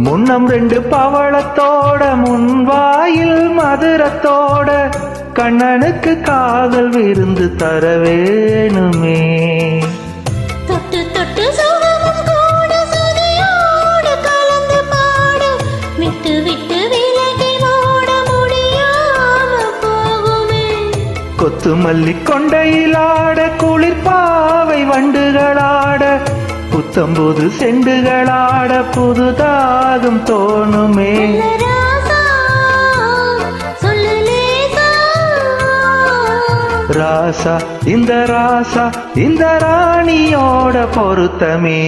முன்னம் 2 பவளத்தோட முன்வாயில் மதுரத்தோட கண்ணனுக்கு காதல் விருந்து தர வேணுமே. தொட்டு தொட்டு சுகமும் கூட சுதியோடு கலந்து பாட விட்டு விட்டு விலகி ஓட முடியாம போகுமே. கொத்துமல்லி கொண்டையிலாட குளிர்பாவை வண்டுகளாட புத்தம்போது செண்டுகளாட புதுதாகம் தோணுமே. ராசா இந்த ராசா இந்த ராணியோட பொருத்தமே.